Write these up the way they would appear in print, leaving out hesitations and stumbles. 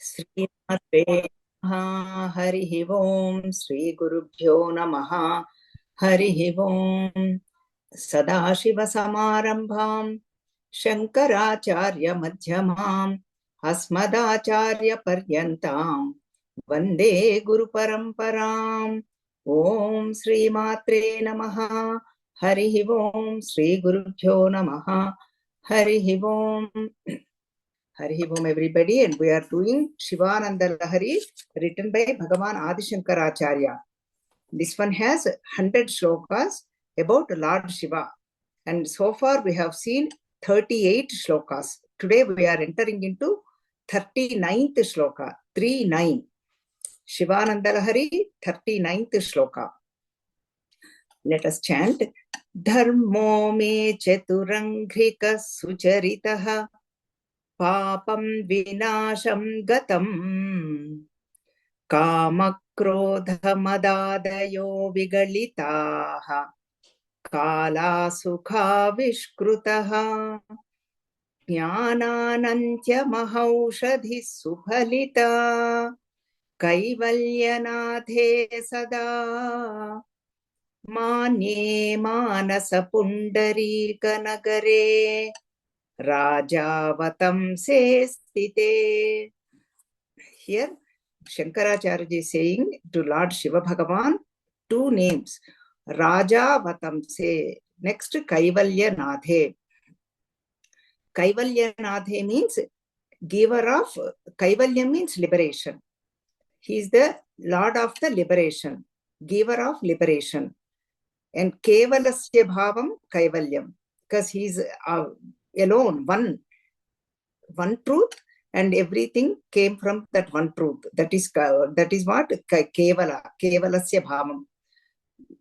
श्रीमात्रे नमः। हरिः ओम् श्रीगुरुभ्यो नमः। हरिः ओम्। सदाशिवसमारम्भाम् शङ्कराचार्यमध्यमाम् अस्मदाचार्यपर्यन्ताम् वन्दे गुरुपरम्पराम्। ॐ श्रीमात्रे नमः। हरिः ओम् श्रीगुरुभ्यो नमः। हरिः ओम्। Hari Om everybody, and we are doing Shivananda Lahari written by Bhagavan Adi Shankaracharya. This one has 100 shlokas about Lord Shiva, and so far we have seen 38 shlokas. Today we are entering into 39th shloka, 39. Shivananda Lahari, 39th shloka. Let us chant. Dharmo me chaturanghrika sucharitaha पापं विनाशं गतं कामक्रोधमदादयो विगलिताः कालासुखाविष्कृतः ज्ञानानन्त्यमहौषधिः सुफलिता कैवल्यनाथे सदा मान्ये मानसपुण्डरीकनगरे Rajavatamse sthite. Here Shankaracharya is saying to Lord Shiva Bhagavan two names, Rajavatamse. Next, Kaivalyanathe. Kaivalyanathe means giver of, Kaivalya means liberation. He is the Lord of the liberation, giver of liberation. And Kevalasya Bhavam Kaivalyam, because he is alone, one truth, and everything came from that one truth. That is what Kevalasya Bhavam.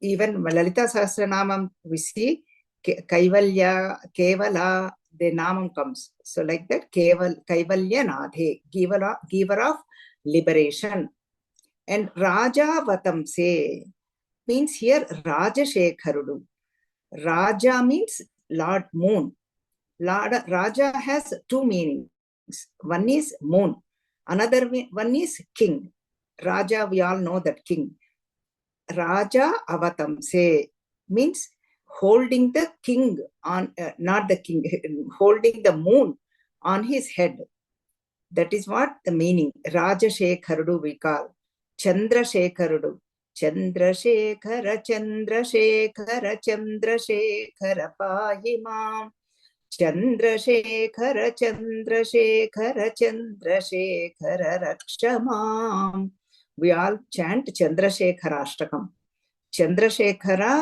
Even Lalita Sahasranamam, we see Kaivalya, Kevala, the Namam comes. So like that, Kaivalya Nathe, giver of liberation. And Raja Vatamse means here Raja Shekharudu. Raja means Lord Moon. Raja has two meanings. One is moon. Another one is king. Raja, we all know that king. Raja Avatamse means holding the king on, not the king, holding the moon on his head. That is what the meaning. Raja Shekharudu we call. Chandra Shekharudu. Chandra Shekhara, Chandra Shekhara, Chandra Shekhara Pahimam. Chandrasekhara, Chandrasekhara, Chandrasekhara Rakshamam. We all chant Chandrasekhara Ashtakam. Chandrasekhara,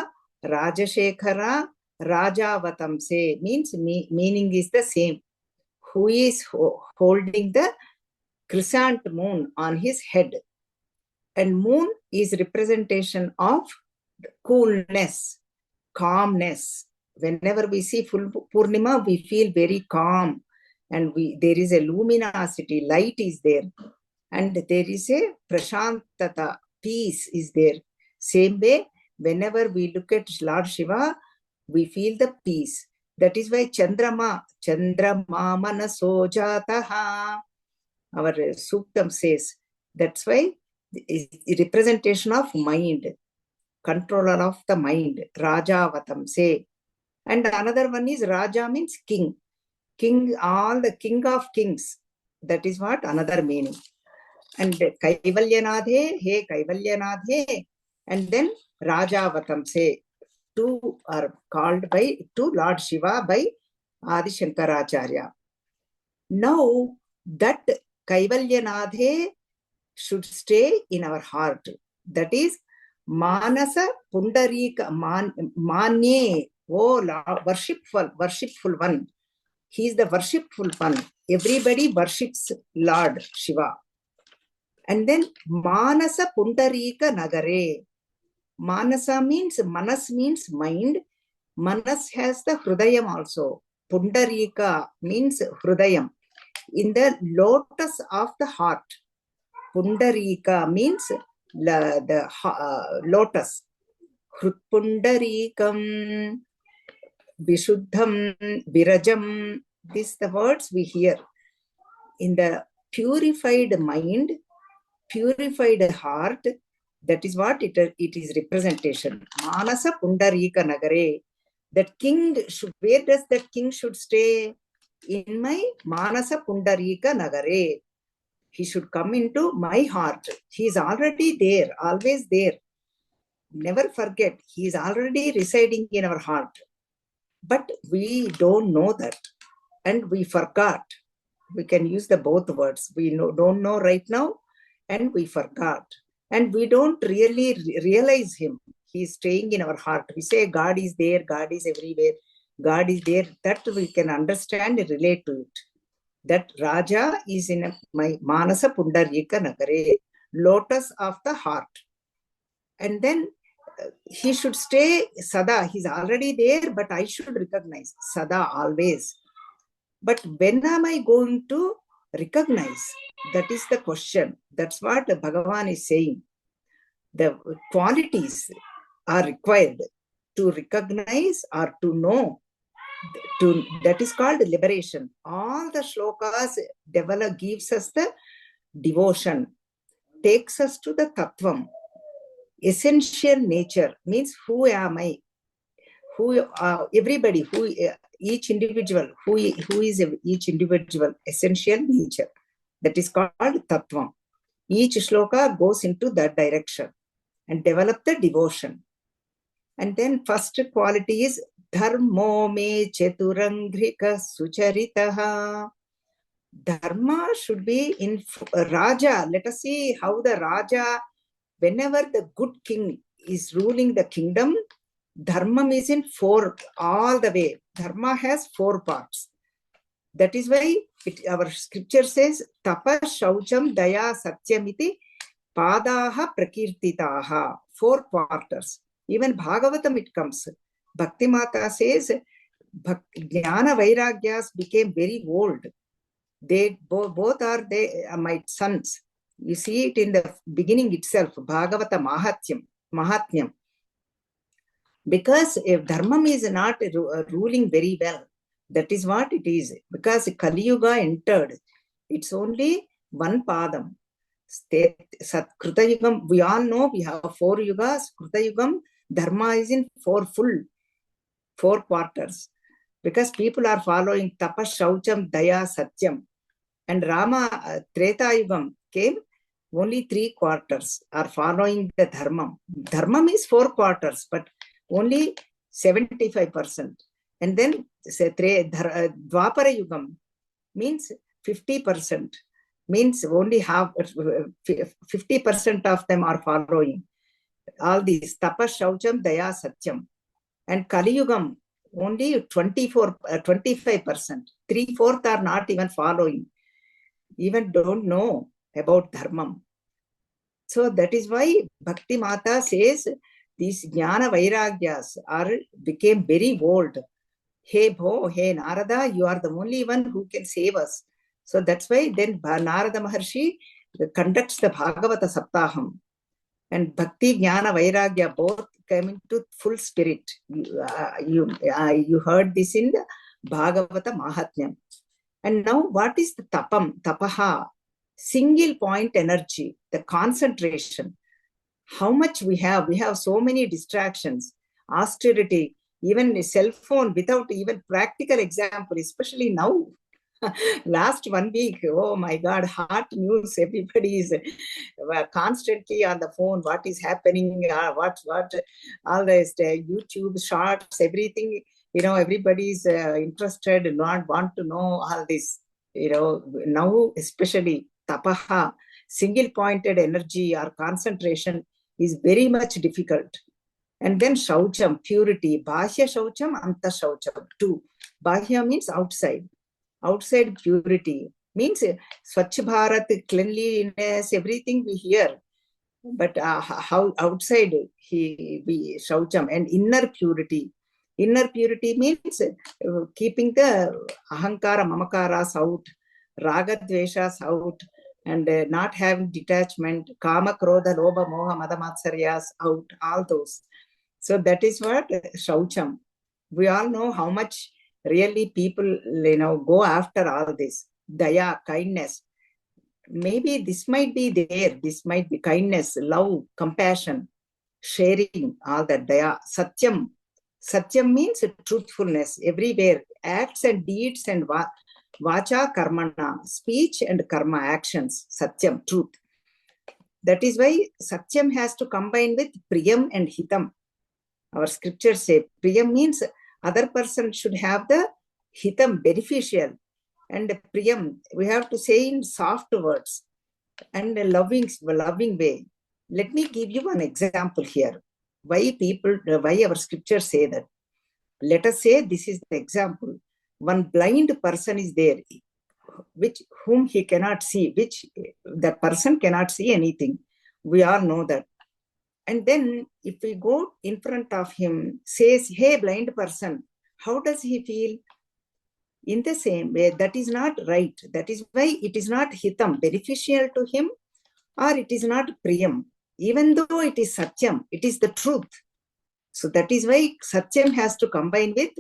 Rajasekhara, Rajavatamse means meaning is the same. Who is holding the crescent moon on his head. And moon is representation of coolness, calmness. Whenever we see full Purnima, we feel very calm, and there is a luminosity, light is there, and there is a prashantata, peace is there. Same way, whenever we look at Lord Shiva, we feel the peace. That is why Chandrama manaso jataha, our Suktam says. That's why the representation of mind, controller of the mind, Rajavatamse. And another one is Raja means king. King, all the king of kings. That is what another meaning. And Kaivalyanathe, hey Kaivalyanathe. And then Rajavatamse. Two are called to Lord Shiva by Adi Shankaracharya. Now that Kaivalyanathe should stay in our heart. That is Manasa Pundarika Manye. Oh, worshipful one. He is the worshipful one. Everybody worships Lord Shiva. And then Manasa Pundarika Nagare. Manasa means, Manas means mind. Manas has the Hrudayam also. Pundarika means Hrudayam. In the lotus of the heart. Pundarika means the lotus. Pundarikam. Vishuddham, Virajam, these the words we hear in the purified mind, purified heart. That is what it is representation. Manasa Pundarika Nagare. That king, where does that king should stay? In my Manasa Pundarika Nagare. He should come into my heart. He is already there, always there. Never forget, he is already residing in our heart. But we don't know that. And we forgot. We can use the both words. We don't know right now, and we forgot. And we don't really realize him. He is staying in our heart. We say God is there, God is everywhere, God is there. That we can understand and relate to it. That Raja is in my Manasa Pundarika Nagare, lotus of the heart. And then he should stay Sada. He's already there, but I should recognize Sada always. But when am I going to recognize? That is the question. That's what Bhagavan is saying. The qualities are required to recognize or to know. That is called liberation. All the shlokas gives us the devotion, takes us to the tattvam. Essential nature means who am I? Who everybody, who each individual, who is each individual, essential nature. That is called tattvam. Each shloka goes into that direction and develop the devotion. And then first quality is dharmo me cheturangrika sucharitaha. Dharma should be in Raja. Let us see how the Raja, whenever the good king is ruling the kingdom, Dharma is in four all the way. Dharma has 4 parts. That is why our scripture says, Tapa Shaucham Daya Satyamiti Padaha Prakirtitaha. 4 quarters. Even Bhagavatam it comes. Bhakti Mata says, Jnana Vairagyas became very old. They both are my sons. You see it in the beginning itself, Bhagavata Mahatmyam. Because if Dharma is not ruling very well, that is what it is. Because Kali Yuga entered, it's only one padam. Kruta Yugam, we all know we have 4 yugas. Kruta Yugam, Dharma is in 4 quarters. Because people are following Tapa, Shaucham, Daya, Satyam. And Rama, Treta Yugam came, only 3 quarters are following the Dharma. Dharma is 4 quarters, but only 75%. And then Dwapara Yugam means 50%, means only half, 50% of them are following all these Tapas, Shaucham, Daya, Satyam. And Kali Yugam only 25%. 3/4 are not even following, even don't know about Dharma. So that is why Bhakti Mata says these Jnana Vairagyas became very old. Hey Narada, you are the only one who can save us. So that's why then Narada Maharshi conducts the Bhagavata Saptaham. And Bhakti, Jnana, Vairagya both came into full spirit. You heard this in the Bhagavata Mahatmyam. And now what is the tapam, tapaha? Single point energy, the concentration. How much we have? We have so many distractions, austerity, even a cell phone without even practical example, especially now. Last 1 week, oh my God, hot news. Everybody is constantly on the phone. What is happening? What all this YouTube shorts, everything. Everybody is interested, want to know all this. Now especially tapaha, single-pointed energy or concentration is very much difficult. And then shaucham, purity, bahya shaucham, anta shaucham, 2. Bahya means outside. Outside purity means Swachh Bharat, cleanliness, everything we hear. But how outside we shaucham, and inner purity. Inner purity means keeping the ahankara, mamakaras out, raga, dveshas out, and not having detachment, kama, krodha, lobha, moha, mada, matsaryas out, all those. So that is what shaucham. We all know how much really people go after all this. Daya, kindness. maybe this might be there. This might be kindness, love, compassion, sharing, all that. Daya, Satyam. Satyam means truthfulness everywhere. Acts and deeds and vacha karmana, speech and karma, actions. Satyam, truth. That is why Satyam has to combine with Priyam and Hitam. Our scriptures say Priyam means other person should have the Hitam, beneficial. And Priyam, we have to say in soft words and a loving way. Let me give you one example here. Why our scriptures say that. Let us say this is the example. One blind person is there, whom he cannot see, which that person cannot see anything. We all know that. And then if we go in front of him, says, hey, blind person, how does he feel? In the same way, that is not right. That is why it is not hitam, beneficial to him, or it is not priyam. Even though it is satyam, it is the truth. So that is why satyam has to combine with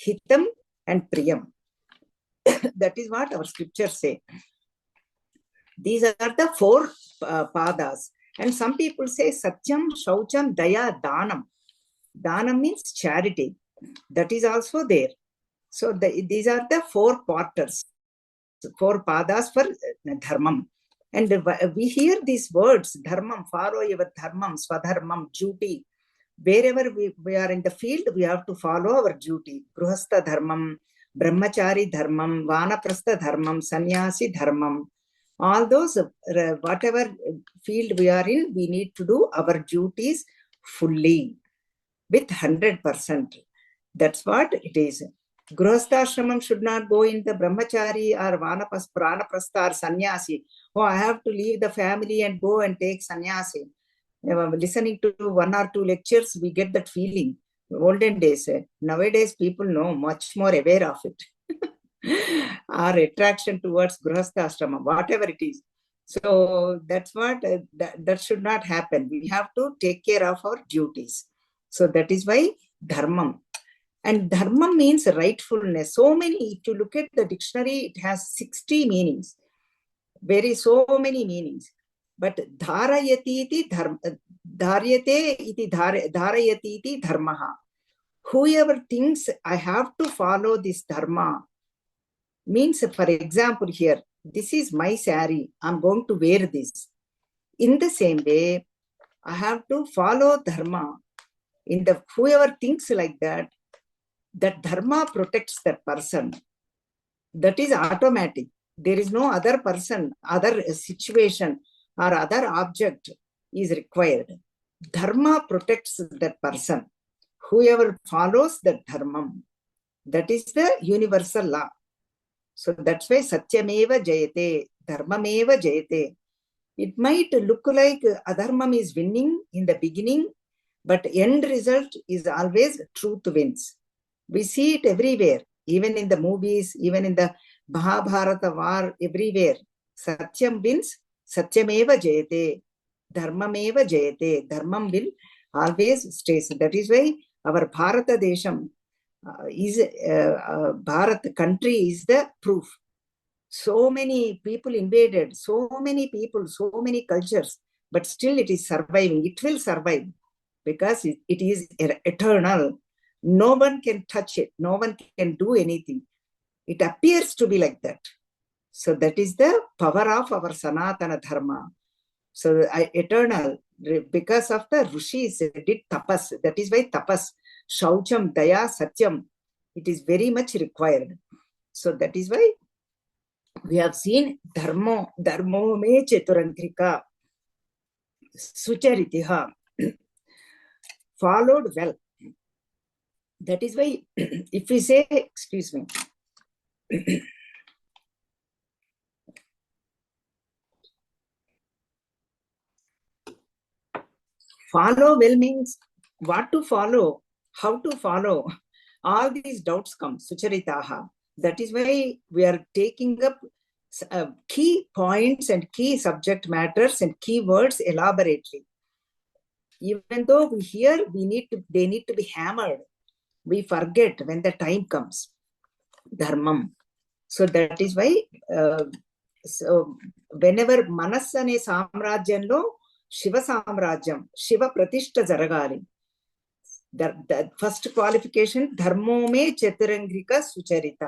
hitam and priyam. That is what our scriptures say. These are the four padas. And some people say satyam, shaucham, daya, danam. Danam means charity. That is also there. So these are the four quarters, four padas for dharmam. And we hear these words, dharmam, follow your dharmam, swadharmam, duty. Wherever we are in the field, we have to follow our duty. Gruhastha dharmam, brahmachari dharmam, vanaprastha dharmam, sannyasi dharmam. All those, whatever field we are in, we need to do our duties fully, with 100%. That's what it is. Grihasthashramam should not go in the brahmachari or vanaprastha or sannyasi. Oh, I have to leave the family and go and take sannyasi. Listening to one or two lectures, we get that feeling. Olden days, nowadays people know much more aware of it. Our attraction towards grihasthashrama, whatever it is. So that's what, that should not happen. We have to take care of our duties. So that is why dharmam. And dharma means rightfulness. So many, if you look at the dictionary, it has 60 meanings. So many meanings. But dharayate iti dharmaha. Whoever thinks I have to follow this dharma, means, for example, here, this is my sari, I'm going to wear this. In the same way, I have to follow dharma. Whoever thinks like that dharma protects that person. That is automatic. There is no other person, other situation, or other object is required. Dharma protects that person. Whoever follows that dharma, that is the universal law. So that's why satyameva jayate, dharmameva jayate. It might look like adharmam is winning in the beginning, but end result is always truth wins. We see it everywhere, even in the movies, even in the Mahabharata war, everywhere. Satyam wins, satyameva jayate, dharmameva jayate. Dharmam will always stay. That is why our Bharata Desham Bharat country is the proof. So many people invaded, so many people, so many cultures, but still it is surviving. It will survive because it is eternal. No one can touch it. No one can do anything. It appears to be like that. So that is the power of our Sanatana Dharma. So eternal, because of the Rishis did tapas. That is why tapas, shaucham, daya, satyam, it is very much required. So that is why we have seen dharmo me chaturantrika, sucharitiha, followed well. That is why, if we say, excuse me, follow well means what to follow, how to follow. All these doubts come, sucharitaha. That is why we are taking up key points and key subject matters and key words elaborately. Even though we hear, they need to be hammered. We forget when the time comes. Dharmam. So that is why So whenever మనస్సు అనే సామ్రాజ్యంలో శివ సామ్రాజ్యం, శివ ప్రతిష్ఠ జరగాలి. The first qualification, ధర్మో మే చతురంగిక సుచరిత.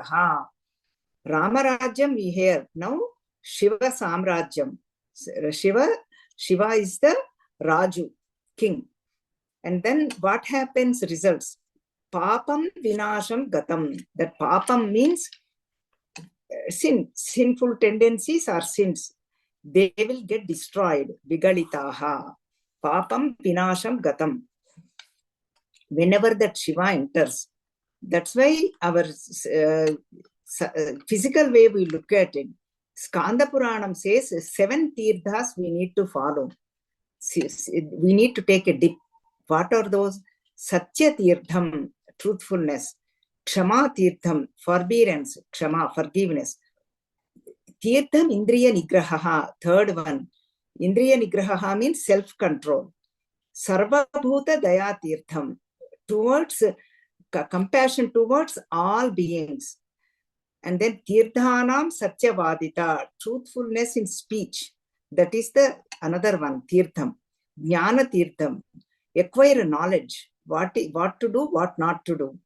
రామరాజ్యం we hear now, Shiva సామ్రాజ్యం. Shiva is the Raju, king. And then what happens? Results. Papam vinasham gatam. That papam means sinful tendencies or sins. They will get destroyed. Vigalitaha. Papam vinasham gatam. Whenever that Shiva enters, that's why our physical way we look at it. Skanda Puranam says 7 tirthas we need to follow. We need to take a dip. What are those? Satya tirtham, truthfulness. Kshama tirtham, forbearance. Kshama, forgiveness. Tirtham indriya nigraha, third one. Indriya nigraha means self-control. Sarvabhuta daya tirtham, towards compassion towards all beings. And then tirthanam satyavadita, truthfulness in speech. That is the another one, tirtham. Jnana tirtham, acquire knowledge, what to do, what not to do.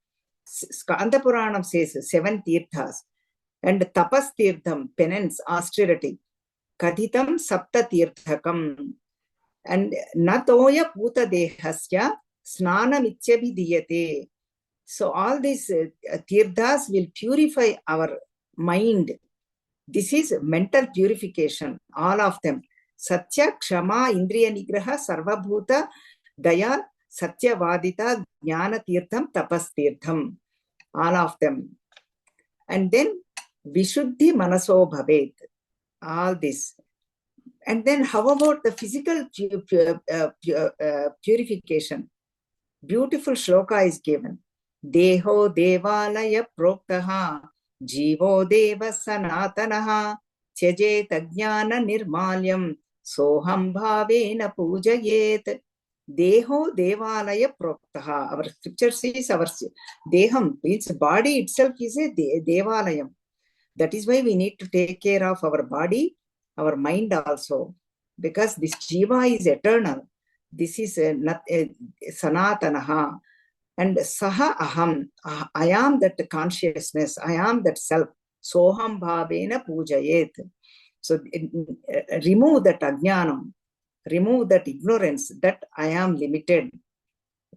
Skanda Puranam says 7 tirthas. And tapas tirtham, penance, austerity. Kadhitam sapta tirthakam. And natoya puta dehasya snanam ityabhidiyate. So all these tirthas will purify our mind. This is mental purification, all of them. Satya, Kshama, Indriya Nigraha, Sarvabhuta, Daya, Satyavadita, Jnana Tirtham, Tapas Tirtham, all of them. And then Vishuddhi Manaso Bhavet, all this. And then how about the physical purification? Beautiful shloka is given. Deho devalaya proktaha, jivo deva sanatanaha, tyajet ajnana nirmalyam, soham bhavena pujayet. Deho devalaya proktaha. Our scripture says our deham, its body itself is a devalayam. That is why we need to take care of our body, our mind also, because this jiva is eternal. This is sanatanaha. And saha aham, I am that consciousness, I am that self. Soham bhavena pujayet. So remove that ajnanam, remove that ignorance that I am limited.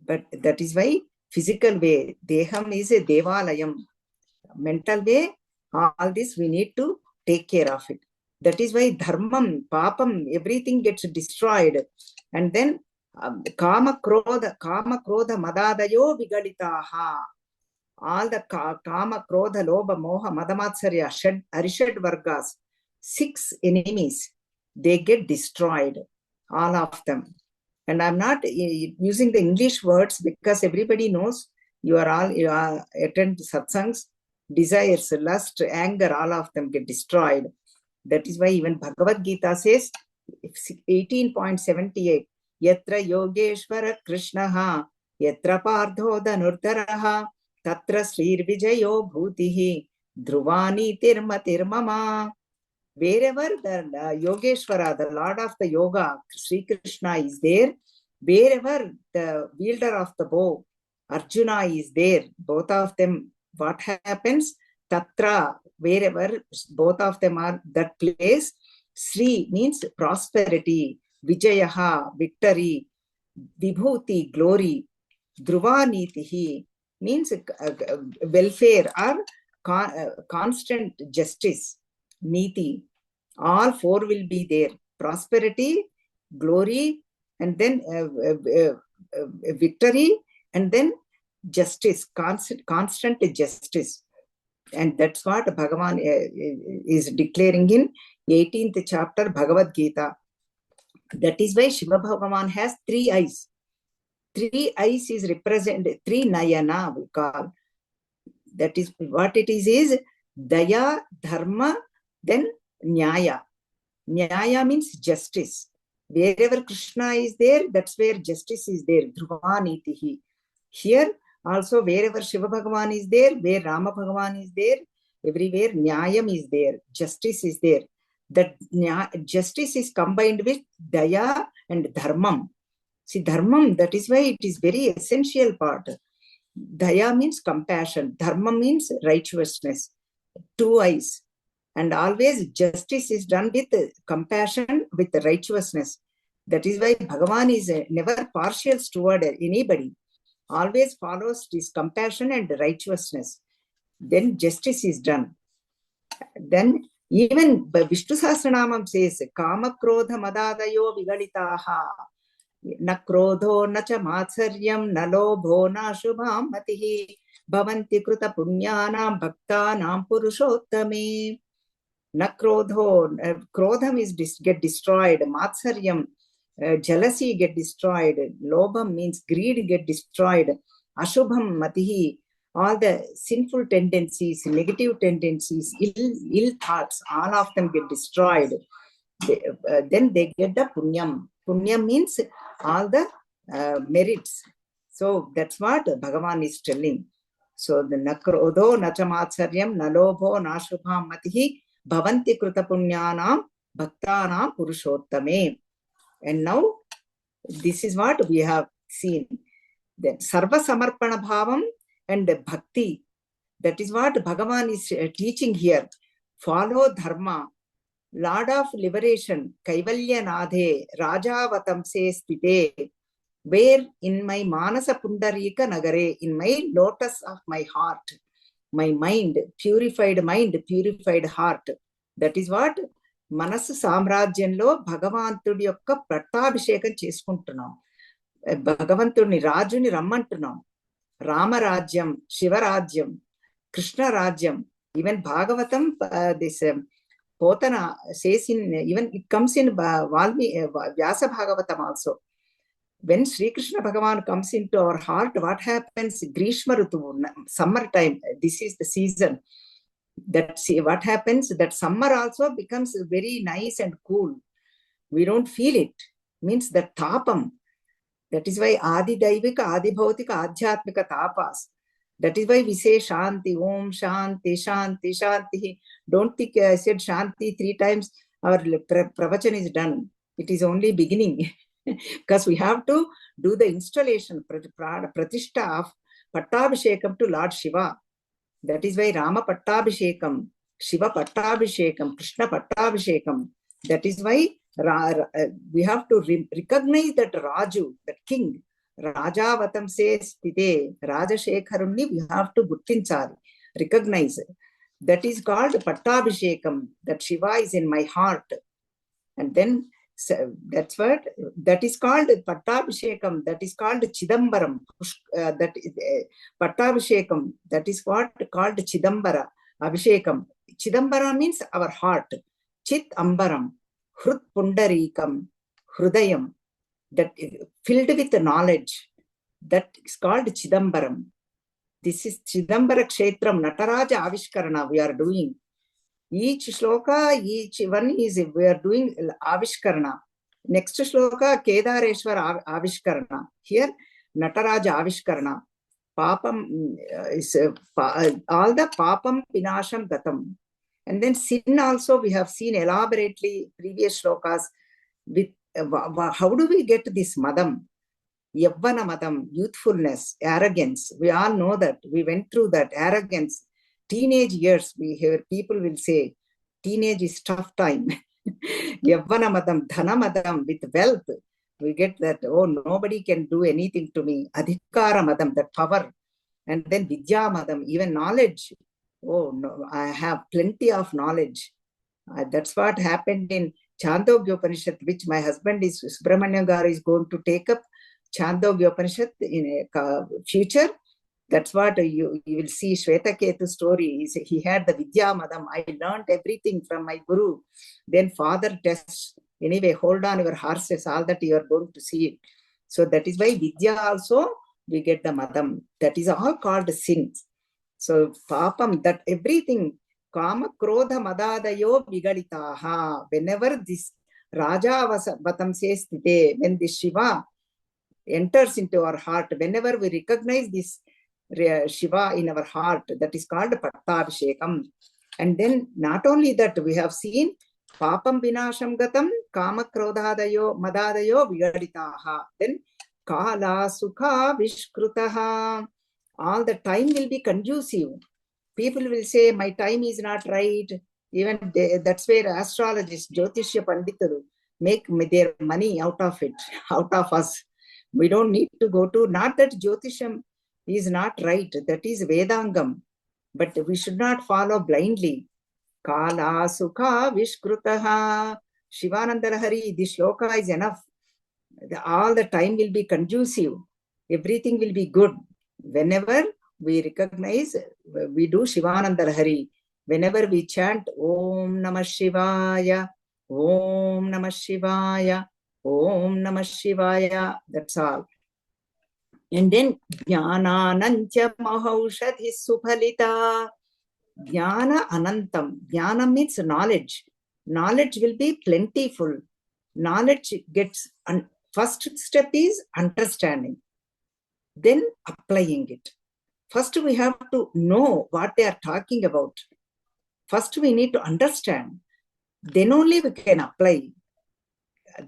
But that is why physical way, deham is a devalayam. Mental way, all this we need to take care of it. That is why dharmam, papam, everything gets destroyed. And then kama krodha madadayo vigalitaha. All the kama krodha lobha moha madamatsarya arishad vargas, 6 enemies, they get destroyed, all of them. And I'm not using the English words because everybody knows, you are attend satsangs. Desires, lust, anger, all of them get destroyed. That is why even Bhagavad Gita says 18.78, Yatra Yogeshwara Krishnaha, Yatra Pardho Dhanurdharaha, Tatra Srir Vijayo Bhutihi, Dhruvani Tirmama. Wherever the Yogeshwara, the Lord of the Yoga, Sri Krishna is there, wherever the wielder of the bow, Arjuna is there, both of them, what happens? Tatra, wherever both of them are, that place, Sri means prosperity, Vijayaha, victory, Vibhuti, glory, Dhruvanitihi means welfare or constant justice, Niti. All 4 will be there. Prosperity, glory, and then victory, and then justice, constant justice. And that's what Bhagavan is declaring in 18th chapter Bhagavad Gita. That is why Shiva Bhagavan has 3 eyes. 3 eyes is represented, 3 nayana we call. That is what it is daya, dharma, then nyaya. Nyaya means justice. Wherever Krishna is there, that's where justice is there. Dhruvanitihi. Here also, wherever Shiva Bhagavan is there, where Rama Bhagavan is there, everywhere Nyayam is there, justice is there. That justice is combined with daya and dharmam. See, dharmam, that is why it is very essential part. Daya means compassion. Dharma means righteousness. Two eyes. And always justice is done with compassion, with righteousness. That is why Bhagavan is never partial toward anybody. Always follows this compassion and righteousness. Then justice is done. Then even Vishnu Sahasranamam says, Kama Krodha Madadayo Vigalitaha. न क्रोधो न च मात्सर्यं न लोभो न शुभां मतिः भवन्ति कृत पुण्यानां भक्तानां पुरुषोत्तमे. न क्रोधो, क्रोधam is get destroyed, matsaryam, jealousy get destroyed, lobham means greed get destroyed, ashubham matihi, all the sinful tendencies, negative tendencies, ill thoughts, all of them get destroyed. Then they get the punyam. Punyam means all the merits. So that's what Bhagavan is telling. So the nakrodho nachamatsharyam nalobho nashubham matihi bhavanti kruta punyanam bhaktanam purushottame. And now this is what we have seen. Then sarva samarpana bhavam and bhakti. That is what Bhagavan is teaching here. Follow dharma. Lord of liberation, Kaivalya Nadhe, Rajavatamse Stite, where in my Manasa Pundarika Nagare, in my lotus of my heart, my mind, purified heart. That is what Manasu Samrajyanlo Bhagavantuడి యొక్క పట్టాభిషేకం చేసుకుంటున్నాం. భగవంతుడిని రాజుని రమ్మంటున్నాం. రామరాజ్యం, శివరాజ్యం, కృష్ణరాజ్యం. Even Bhagavatam, this Potana says in, even it comes in Vyasa Bhagavatam also. When Sri Krishna Bhagavan comes into our heart, what happens? Grishma Rutu, summertime, this is the season. That what happens? That summer also becomes very nice and cool. We don't feel it. Means the tapam. That is why Adi Daivika, Adi Bhautika, Adhyatmika tapas. That is why we say Shanti, Om, Shanti, Shanti, Shanti. Don't think I said Shanti 3 times, our pravachan is done. It is only beginning. Because we have to do the installation, Pratishtha of Pattabhishekam to Lord Shiva. That is why Rama Pattabhishekam, Shiva Pattabhishekam, Krishna Pattabhishekam. That is why we have to recognize that Raju, that king, Rajavatam says Stite, Rajashekharunni, we have to guttinchari, recognize. That is called Pattabhishekam, that Shiva is in my heart. And then that's what, that is called Pattabhishekam, that is called Chidambaram. That is Pattabhishekam, that is what called Chidambara, Abhishekam. Chidambara means our heart. Chit Ambaram, Hrut Pundarikam, Hrudayam. That is filled with knowledge, that is called Chidambaram. This is Chidambara Kshetram, Nataraja Avishkarana we are doing. Each shloka, each one is, we are doing Avishkarana. Next shloka, Kedareshwar Avishkarana. Here, Nataraja Avishkarana. Papam is all the Papam Pinasham Gatam. And then sin also we have seen elaborately previous shlokas with how do we get this madam? Yavvana madam, youthfulness, arrogance. We all know that. We went through that. Arrogance. Teenage years, we hear people will say, teenage is tough time. Yavvana madam, dhana madam, with wealth. We get that, oh, nobody can do anything to me. Adhikara madam, that power. And then vidya madam, even knowledge. Oh, no, I have plenty of knowledge. That's what happened in Chandogya Upanishad, which my husband is, Subramanya Garu is going to take up Chandogya Upanishad in a future. That's what you will see Shvetaketu story. He had the Vidya Madam. I learned everything from my Guru. Then father tests. Anyway, hold on your horses, all that you are going to see it. So that is why Vidya also, we get the Madam. That is all called sins. So Papam, that everything, Kama Krodha Madadayo Vigalitaha. Whenever this Raja Vatam says today, when this Shiva enters into our heart, whenever we recognize this Shiva in our heart, that is called Pattabhishekam. And then not only that, we have seen Papam vinasham gatam kama krodhadayo madadayo vigaditaha. Then kala sukha vishkrutaha. All the time will be conducive. People will say, my time is not right. Even that's where astrologists, Jyotishya Panditaru, make their money out of it, out of us. We don't need to go to, not that Jyotisham is not right, that is Vedangam, but we should not follow blindly. Kala sukha vishkrutaha. Shivananda Lahari, the shloka is enough. All the time will be conducive. Everything will be good. Whenever we recognize, we do Shivananda Lahari. Whenever we chant Om Namah Shivaya, Om Namah Shivaya, Om Namah Shivaya, that's all. And then Jnananancha Mahaushadhi Suphalita. Jnana Anantam. Jnana means knowledge. Knowledge will be plentiful. Knowledge gets, first step is understanding, then applying it. First, we have to know what they are talking about. First, we need to understand. Then only we can apply.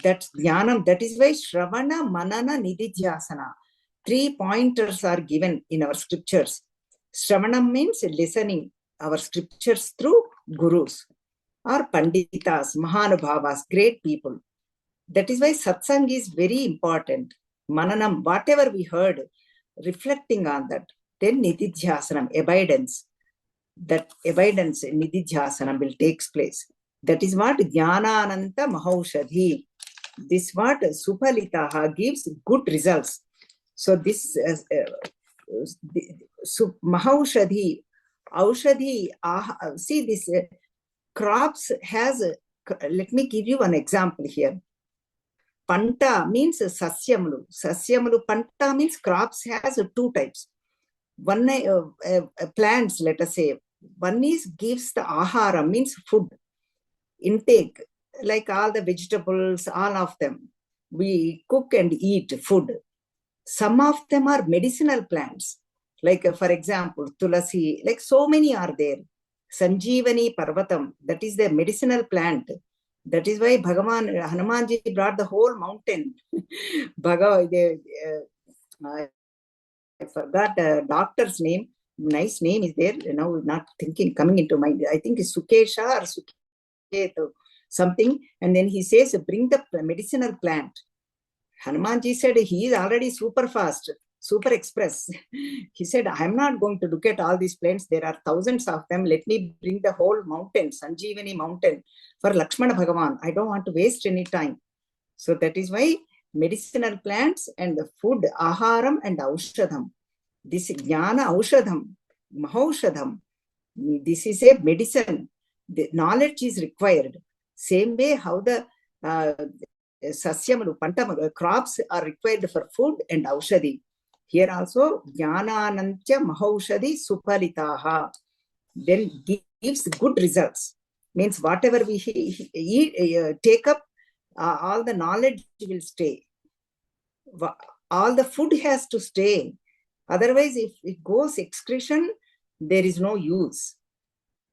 That's jnanam. That is why Shravana, Manana, Nididhyasana. 3 pointers are given in our scriptures. Shravanam means listening our scriptures through gurus or panditas, mahanubhavas, great people. That is why satsang is very important. Mananam, whatever we heard, reflecting on that. Then nididhyasanam, abidance. That abidance, nididhyasanam will take place. That is what jnanananta mahaushadhi. This what supalitaha gives good results. So this mahaushadhi, aushadhi, see this crops has, let me give you one example here. Panta means sasyamalu. Sasyamalu, panta means crops has 2 types. One plants, let us say. One is gives the ahara, means food intake, like all the vegetables, all of them. We cook and eat food. Some of them are medicinal plants, like for example, tulasi, like so many are there. Sanjeevani Parvatam, that is the medicinal plant. That is why Bhagavan, Hanumanji brought the whole mountain. I forgot the doctor's name. Nice name is there. Now not thinking, coming into mind. I think it's Sukesha or Suketu, something. And then he says, bring the medicinal plant. Hanumanji said he is already super fast, super express. He said, I'm not going to look at all these plants. There are thousands of them. Let me bring the whole mountain, Sanjeevani mountain, for Lakshmana Bhagavan. I don't want to waste any time. So that is why medicinal plants and the food, aharam and aushadham. This jnana aushadham, mahaushadham. This is a medicine. The knowledge is required. Same way how the sasyamalu, pantamalu, crops are required for food and aushadhi. Here also, jnananantya mahaushadhi supalitaha. Then gives good results. Means whatever we eat, take up, all the knowledge will stay. All the food has to stay. Otherwise, if it goes excretion, there is no use.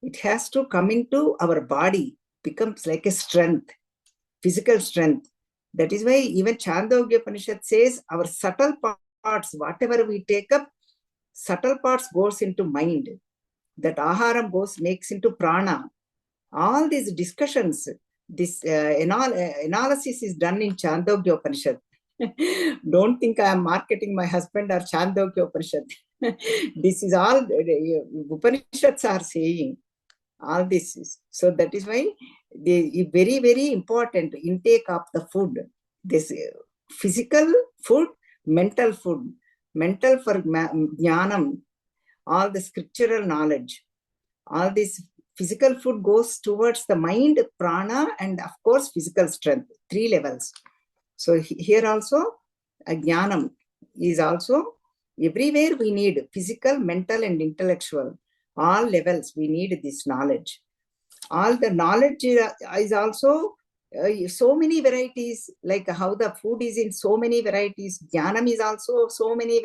It has to come into our body, becomes like a strength, physical strength. That is why even Chandogya Upanishad says our subtle parts, whatever we take up, subtle parts goes into mind. That aharam makes into prana. All these discussions, this analysis is done in Chandogya Upanishad. Don't think I am marketing my husband or Chandogya Upanishad. This is all Upanishads are saying. All this is. So that is why the very, very important intake of the food. This physical food, mental food. Mental for jnanam, all the scriptural knowledge. All this physical food goes towards the mind, prana, and of course physical strength. 3 levels. So here also, jnanam is also, everywhere we need physical, mental, and intellectual. All levels we need this knowledge. All the knowledge is also so many varieties, like how the food is in so many varieties. Jnanam is also so many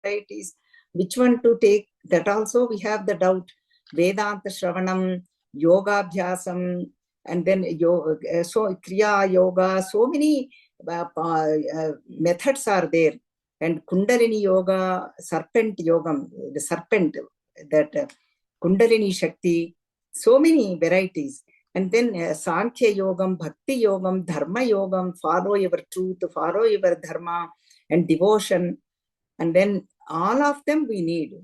varieties. Which one to take? That also we have the doubt. Vedanta Shravanam, Yoga Abhyasam, And then so Kriya Yoga, so many methods are there. And Kundalini Yoga, Serpent Yoga, the serpent, that Kundalini Shakti, so many varieties. And then Sankhya Yogam, Bhakti Yogam, Dharma Yogam, follow your truth, follow your Dharma, and devotion. And then all of them we need.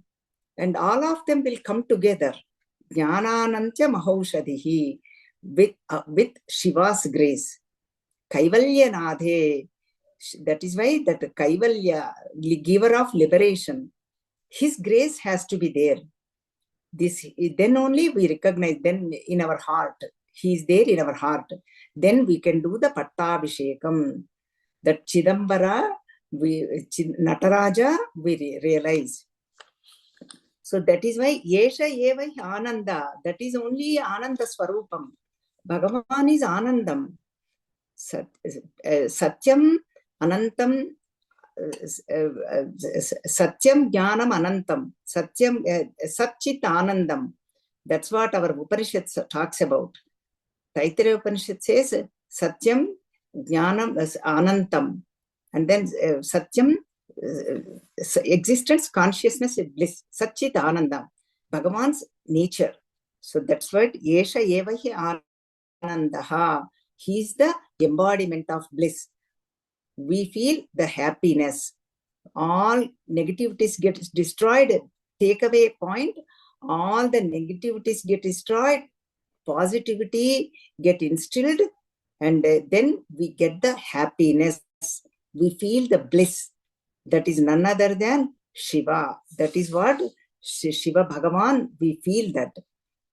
And all of them will come together. Jnananantya Mahaushadhihi, with Shiva's grace. Kaivalya Nadhe. That is why that Kaivalya, giver of liberation, his grace has to be there. This, then only we recognize, then in our heart, he is there in our heart. Then we can do the Pattabhishekam. That Chidambara, Nataraja, we realize. So that is why Yesha Eva Ananda, that is only Ananda Swarupam. Bhagavan is Anandam. Satyam Anantam, Satyam Jnanam Anantam, Satyam Satchit Anandam. That's what our Upanishad talks about. Taittiriya Upanishad says Satyam Jnanam Anantam. And then Satyam, existence, consciousness, bliss, Satchit Ananda, Bhagavan's nature. So that's what Yesha Eva Hi Anandaha. He is the embodiment of bliss. We feel the happiness. All negativities get destroyed. Take away point. All the negativities get destroyed. Positivity get instilled. And then we get the happiness. We feel the bliss. That is none other than Shiva. That is what Shiva Bhagavan, we feel that.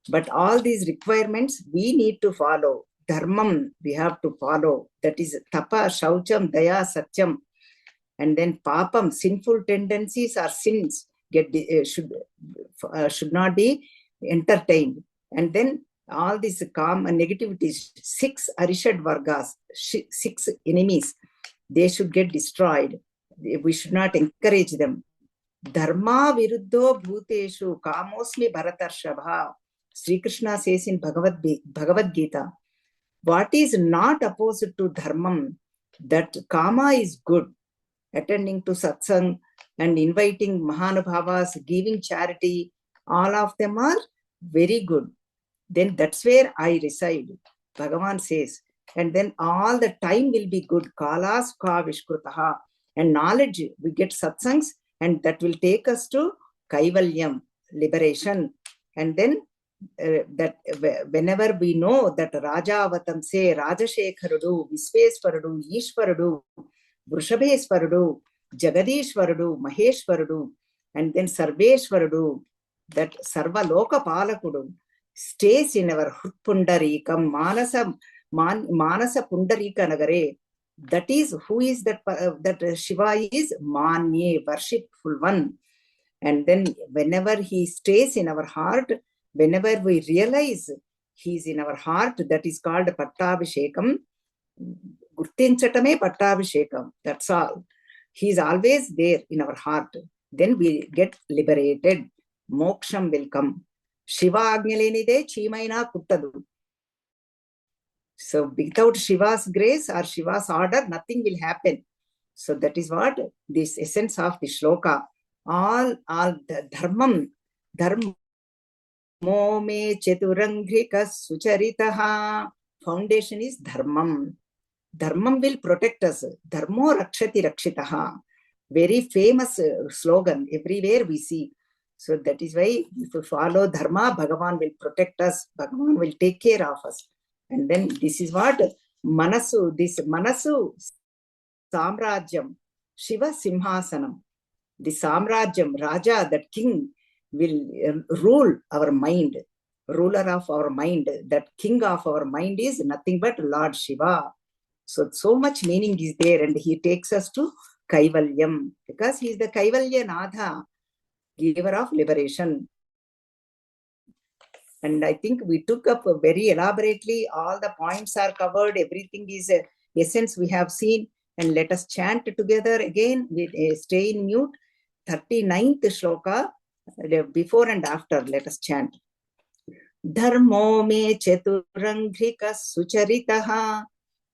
But all these requirements we need to follow. Dharmam we have to follow. That is Tapa, Shaucham, Daya, Satyam. And then Papam, sinful tendencies or sins should not be entertained. And then all these calm and negativities, 6 Arishad Vargas, 6 enemies, they should get destroyed. We should not encourage them. Dharma viruddho bhuteshu kamosmi bharatarshabha. Sri Krishna says in Bhagavad Gita, what is not opposite to dharmam, that kama is good. Attending to satsang and inviting Mahanubhavas, giving charity, all of them are very good. Then that's where I reside, Bhagavan says. And then all the time will be good. Kalas ka vishkrutaha. And knowledge, we get satsangs, and that will take us to Kaivalyam, liberation. And then that whenever we know that Raja Avatam say, Rajashekharudu, Visveswarudu, Ishwarudu, Vrishabheswarudu, Jagadishwarudu, Maheshwarudu, and then Sarveshwarudu, that Sarva Loka Palakudu stays in our Pundarikam, Manasa Pundarika Nagare. That is, who is that? That Shiva is Manye, worshipful one. And then whenever he stays in our heart, whenever we realize he is in our heart, that is called Pattabhishekam. Gurtinchatame Pattabhishekam. That's all. He is always there in our heart. Then we get liberated. Moksham will come. Shiva Agnalenide Chimaina Kuttadu. So without Shiva's grace or Shiva's order, nothing will happen. So that is what this essence of the shloka. All the dharmam, dharmo me cheturangrika sucharitaha. Foundation is dharmam. Dharmam will protect us. Dharmo rakshati rakshitaha. Very famous slogan. Everywhere we see. So that is why if we follow dharma, Bhagavan will protect us. Bhagavan will take care of us. And then this is what Manasu, this Manasu Samrajyam, Shiva Simhasanam. The Samrajyam, Raja, that king, will rule our mind, ruler of our mind. That king of our mind is nothing but Lord Shiva. So much meaning is there, and he takes us to Kaivalyam because he is the Kaivalya Natha, giver of liberation. And I think we took up very elaborately. All the points are covered. Everything is essence we have seen. And let us chant together again. We stay in mute. 39th shloka, before and after, let us chant. Dharmo me chaturanghrika sucharitaha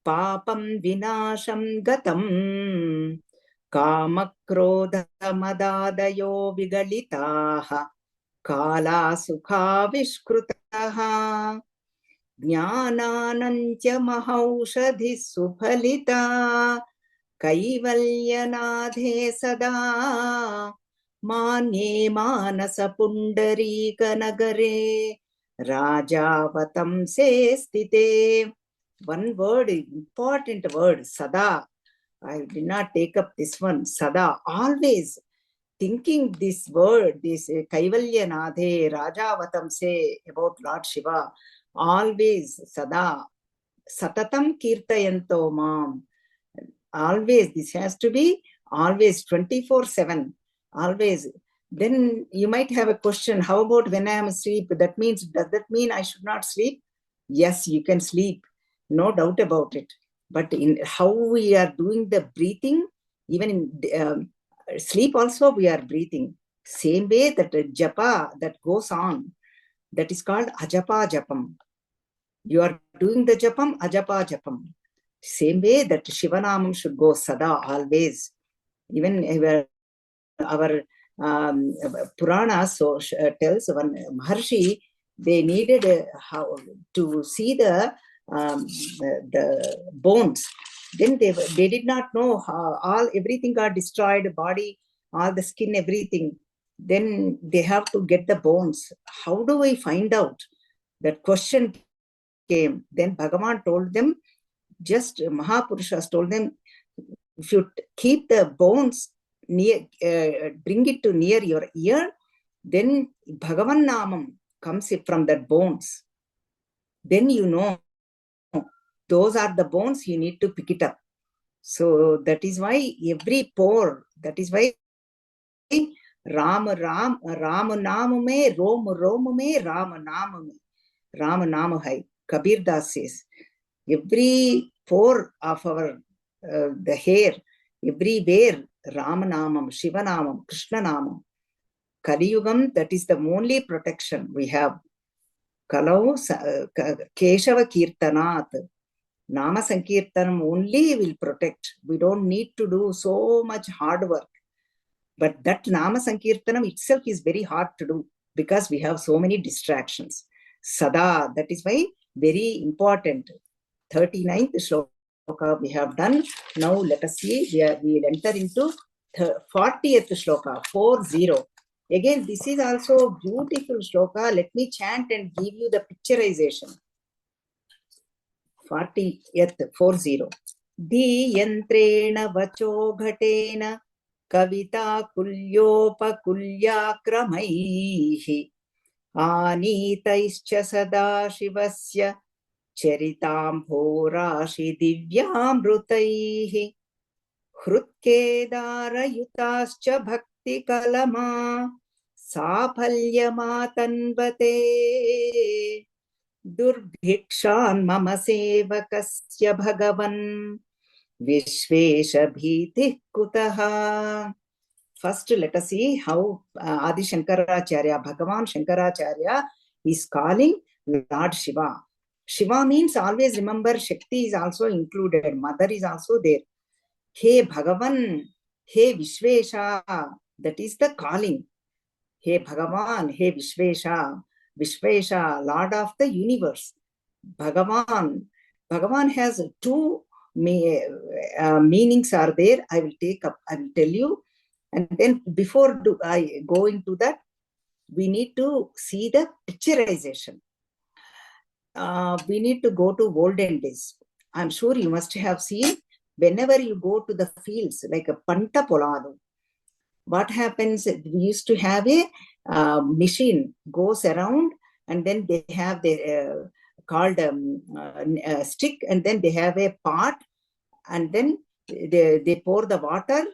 papam vinasham gatam kamakrodha madadayo vigalitaha kala sukha vishkrutaha jnananantya mahaushadhi suphalita kaivalyanadhe sada manye manasa pundarika nagare Rajavatam se stite. One word, important word, sada. I did not take up this one, sada. Always thinking this word, this Kaivalyanadhe, Rajavatam se about Lord Shiva. Always sada. Satatam kirtayanto mam. Always, this has to be always 24/7. Always. Then you might have a question, how about when I am asleep? That means, does that mean I should not sleep? Yes, you can sleep, no doubt about it. But in how we are doing the breathing, even in sleep also we are breathing. Same way that japa that goes on, that is called ajapa japam. You are doing the japam, ajapa japam. Same way that Shivanamam should go sada always. Even our Purana so tells one Maharshi, they needed how to see the bones. Then they did not know how everything got destroyed, body, all the skin, everything. Then they have to get the bones. How do we find out? That question came. Then Bhagavan told them, just Mahapurushas told them, if you keep the bones near, bring it to near your ear, then Bhagavan Namam comes from that bones. Then you know those are the bones, you need to pick it up. So that is why every pore, that is why Ram Ram Ram Naam mein Rom Rom mein Ram Naam mein Ram Naam hai. Kabir Das says, every pore of our the hair, everywhere Ramanamam, Shivanamam, Krishnanamam. Kali-yugam, that is the only protection we have. Kalau Keshava Kirtanat, Nama Sankirtanam only will protect. We don't need to do so much hard work. But that Nama Sankirtanam itself is very hard to do because we have so many distractions. Sada, that is why very important. 39th shloka we have done. Now let us see, we will enter into 40th shloka, 40. Again, this is also beautiful shloka. Let me chant and give you the picturization. 40th, 40. Diyantrena vacho ghatena kavita kulyopakulyakramaihi anitaischa sada shivasya Charitamborashi divyamrutaihi Hrutkedarayutascha bhakti kalama Saphalyamatanvate Durbhikshan mama sevakasya bhagavan Vishvesha bhitih kutaha. First, let us see how Adi Shankaracharya, Bhagavan Shankaracharya is calling Lord Shiva. Shiva means always remember Shakti is also included. Mother is also there. Hey Bhagavan, hey Vishvesha, that is the calling. Hey Bhagavan, hey Vishvesha, Vishvesha, Lord of the universe. Bhagavan. Bhagavan has two meanings are there. I will take up, I will tell you. And then before I go into that, we need to see the picturization. We need to go to olden days. I'm sure you must have seen whenever you go to the fields, like a Panta Poladu, what happens, we used to have a machine goes around and then they have the called stick and then they have a pot and then they pour the water.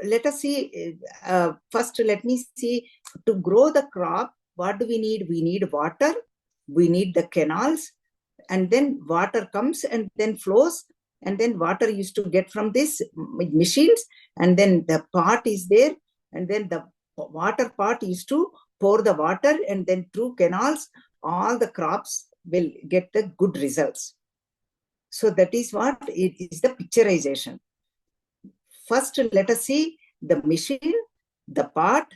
Let us see, first let me see, to grow the crop, what do we need? We need water, we need the canals, and then water comes and then flows, and then water used to get from this machines, and then the pot is there, and then the water pot used to pour the water, and then through canals, all the crops will get the good results. So that is what it is, the picturization. First, let us see the machine, the pot,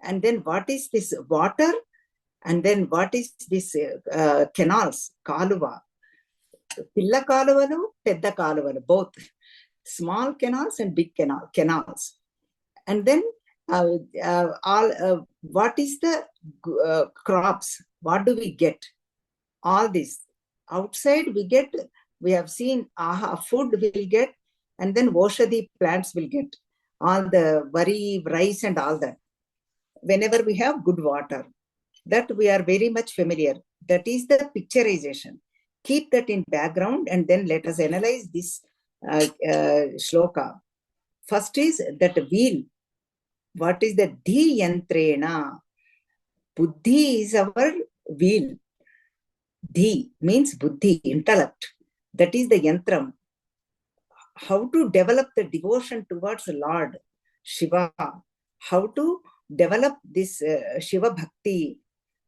and then what is this water, and then what is this canals, kaluva. Pilla kaluvanu, pedda kaluvanu, both small canals and big canals. And then what is the crops? What do we get? All this. Outside we have seen food will get, and then Oshadi plants will get. All the vari, rice and all that. Whenever we have good water, that we are very much familiar. That is the picturization. Keep that in background, and then let us analyze this shloka. First is that wheel. What is the yantrena? Buddhi is our wheel. Dhi means buddhi, intellect. That is the yantram. How to develop the devotion towards Lord Shiva. How to develop this Shiva Bhakti.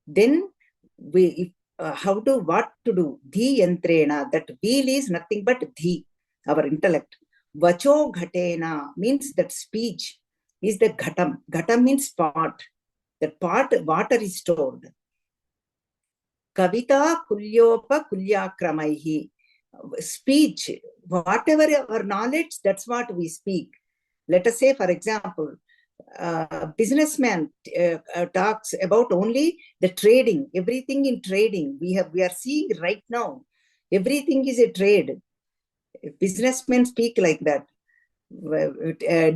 Then what to do? Dhi yantrena. That wheel is nothing but dhi, our intellect. Vacho ghatena means that speech is the ghatam. Ghatam means pot. That pot, water is stored. Kavita kulyopa kulyakramaihi. Speech, whatever our knowledge, that's what we speak. Let us say, for example, businessman talks about only the trading, everything in trading. We are seeing right now, everything is a trade. Businessmen speak like that.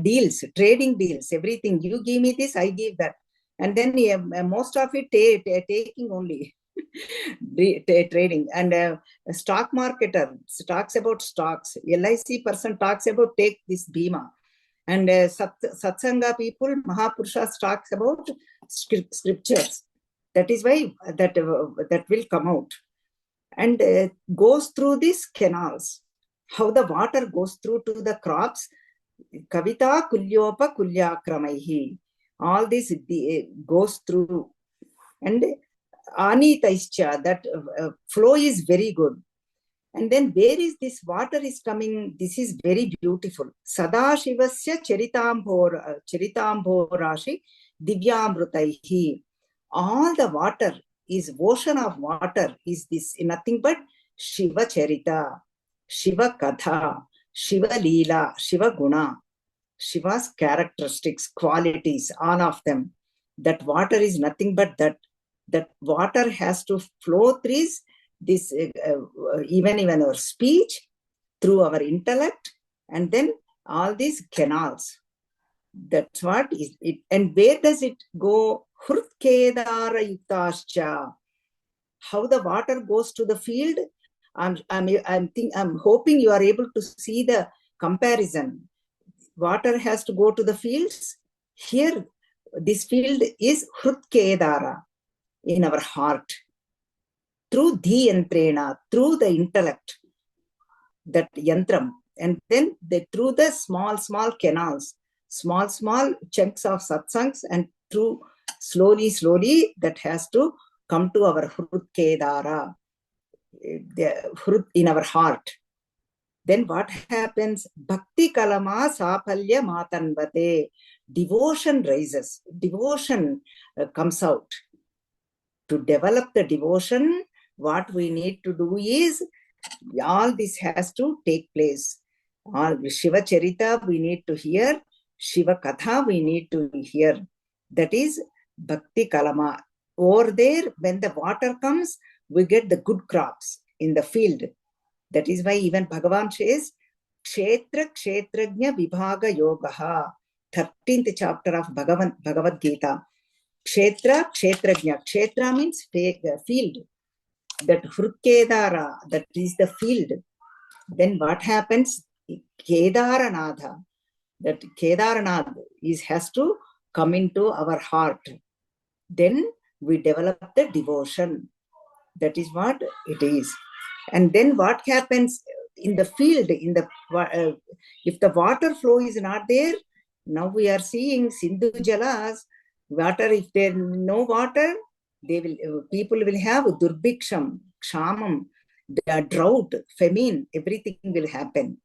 Deals, trading deals, everything. You give me this, I give that. And then most of it taking only. Trading. And stock marketer talks about stocks. LIC person talks about take this Bhima. And Satsanga people, Mahapurushas talks about scriptures. That is why that will come out. And goes through these canals. How the water goes through to the crops. Kavita kulyopa kulyakramaihi. All this goes through. And Anitaischa, that flow is very good. And then where is this water is coming? This is very beautiful. Sadashivasya charitamborashi divyamrutaihi. All the water is ocean of water is this nothing but Shiva Charita, Shiva Katha, Shiva Leela, Shiva Guna, Shiva's characteristics, qualities, all of them. That water is nothing but that. That water has to flow through this, even our speech, through our intellect, and then all these canals. That's what is it. And where does it go? Hrutkedara yuktascha. How the water goes to the field. I'm hoping you are able to see the comparison. Water has to go to the fields. Here, this field is Hrutkedara. In our heart, through dhi yantrena, through the intellect, that yantram, and then through the small canals, small chunks of satsangs, and through slowly that has to come to our hrutkedara, in our heart. Then what happens? Bhakti kalama sapalya matanvate. Devotion rises, devotion comes out. To develop the devotion, what we need to do is, all this has to take place. All Shiva Charita we need to hear, Shiva Katha we need to hear. That is Bhakti Kalama. Over there, when the water comes, we get the good crops in the field. That is why even Bhagavan says, Kshetra Kshetrajna Vibhaga Yogaha, 13th chapter of Bhagavad Gita. Kshetra, Kshetrajna. Kshetra means field. That Hrutkedara, that is the field. Then what happens? Kedaranatha. That Kedaranath has to come into our heart. Then we develop the devotion. That is what it is. And then what happens in the field? If the water flow is not there, now we are seeing Sindhu Jalas, Water, if there is no water, people will have durbiksham, kshamam, drought, famine, everything will happen.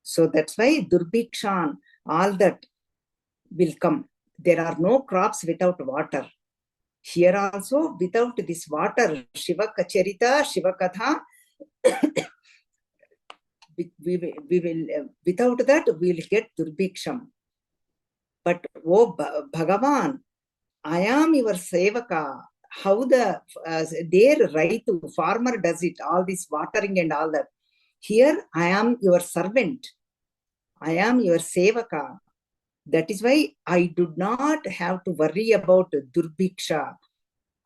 So that's why durbikshan, all that will come. There are no crops without water. Here also, without this water, Shiva Charita, Shiva Katha, we will without that we will get durbiksham. But oh Bhagavan, I am your sevaka. How their right to farmer does it, all this watering and all that. Here I am your servant. I am your sevaka. That is why I do not have to worry about durbiksha.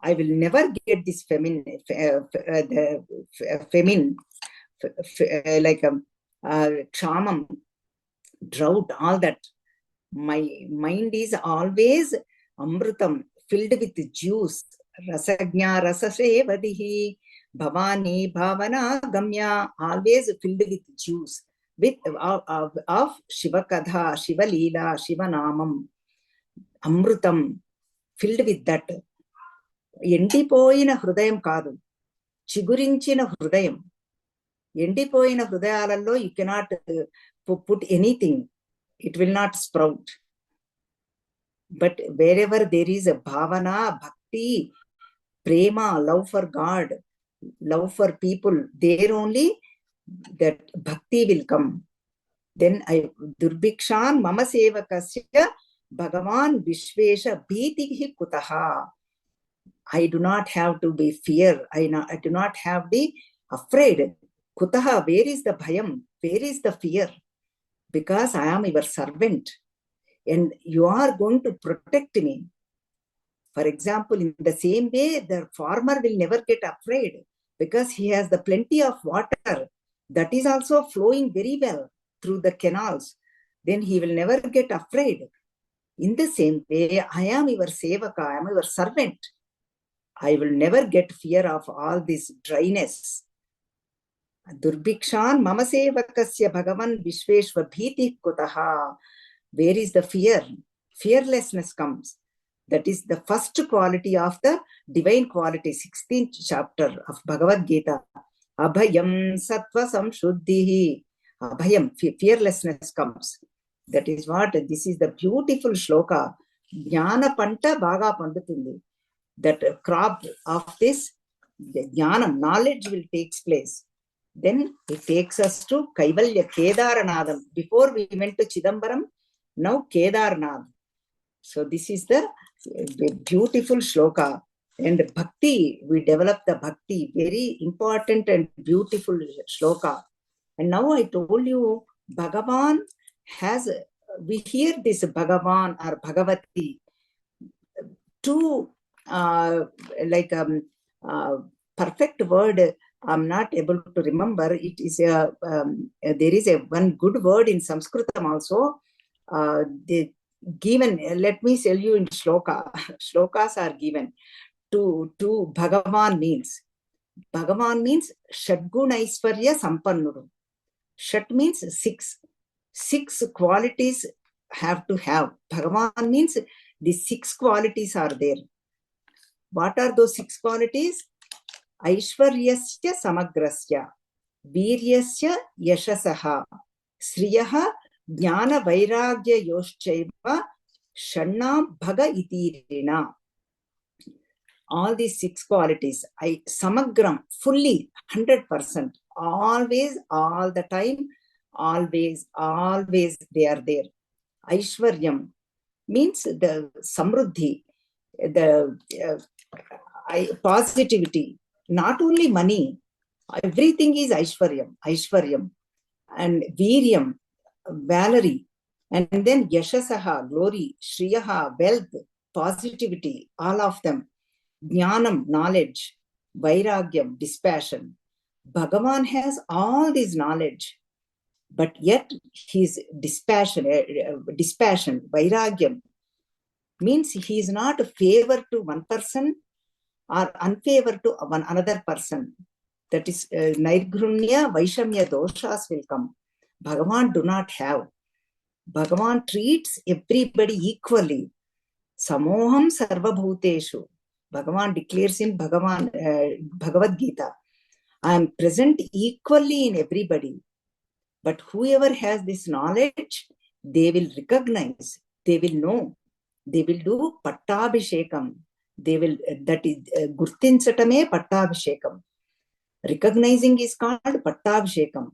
I will never get this famine, like kshamam, drought, all that. My mind is always amrutam, filled with juice. Rasagnya rasasevadihi, bhavani bhavana gamya, always filled with juice. With of Shivakadha, Shiva Leela, Shiva Namam, Amrutam, filled with that. ఎండిపోయిన హృదయం కాదు, చిగురించిన హృదయం. ఎండిపోయిన హృదయాలలో you cannot put anything, it will not sprout. But wherever there is a bhavana, bhakti, prema, love for God, love for people, there only that bhakti will come. Then durbikshan mama sevakasya bhagavan vishvesha bhitihi kutaha. I do not have to be fear. I do not have to be afraid. Kutaha, where is the bhayam? Where is the fear? Because I am your servant and you are going to protect me. For example, in the same way, the farmer will never get afraid because he has the plenty of water that is also flowing very well through the canals. Then he will never get afraid. In the same way, I am your sevaka, I am your servant. I will never get fear of all this dryness. Durbikshan mama sevakasya bhagavan vishveshva bhiti kutaha. Where is the fear? Fearlessness comes. That is the first quality of the divine quality, 16th chapter of Bhagavad Gita. Abhayam sattva samshuddhihi. Abhayam, fearlessness comes. That is what, this is the beautiful shloka. Jnana panta bhaga pandutundi. That crop of this jnanam, knowledge will take place. Then it takes us to Kaivalya, Kedaranadam. Before we went to Chidambaram, now Kedarnath. So this is the beautiful shloka. And bhakti, we develop the bhakti, very important and beautiful shloka. And now I told you, Bhagavan has, we hear this Bhagavan or Bhagavati, two perfect word, I'm not able to remember. It is there is a one good word in Sanskritam also. They given, let me tell you in shloka. Shlokas are given to Bhagavan means. Bhagavan means Shadgunaisvarya Sampannuru. Shat means six. Six qualities have to have. Bhagavan means the six qualities are there. What are those six qualities? Aishwaryasya samagrasya, Viryasya yashasaha, Sriyaha jnana vairagya yoshchaiva, Shannam bhaga itirina. All these six qualities, samagram, fully, 100%, always, all the time, always they are there. Aishwaryam means the samruddhi, the positivity, not only money, everything is Aishwaryam, and Viryam, valory, and then Yashasaha, glory, Shriyaha, wealth, positivity, all of them. Jnanam, knowledge, Vairagyam, dispassion. Bhagavan has all this knowledge, but yet his dispassion, Vairagyam, means he is not a favor to one person or unfavor to one another person. That is Nairgrunya, Vaishamya doshas will come. Bhagavan do not have. Bhagavan treats everybody equally. Samoham Sarva Bhuteshu. Bhagavan declares in Bhagavad Gita, I am present equally in everybody. But whoever has this knowledge, they will recognize, they will know, they will do Pattabhishekam. They will, that is, Gurtinsatame Pattabhishekam. Recognizing is called Pattabhishekam.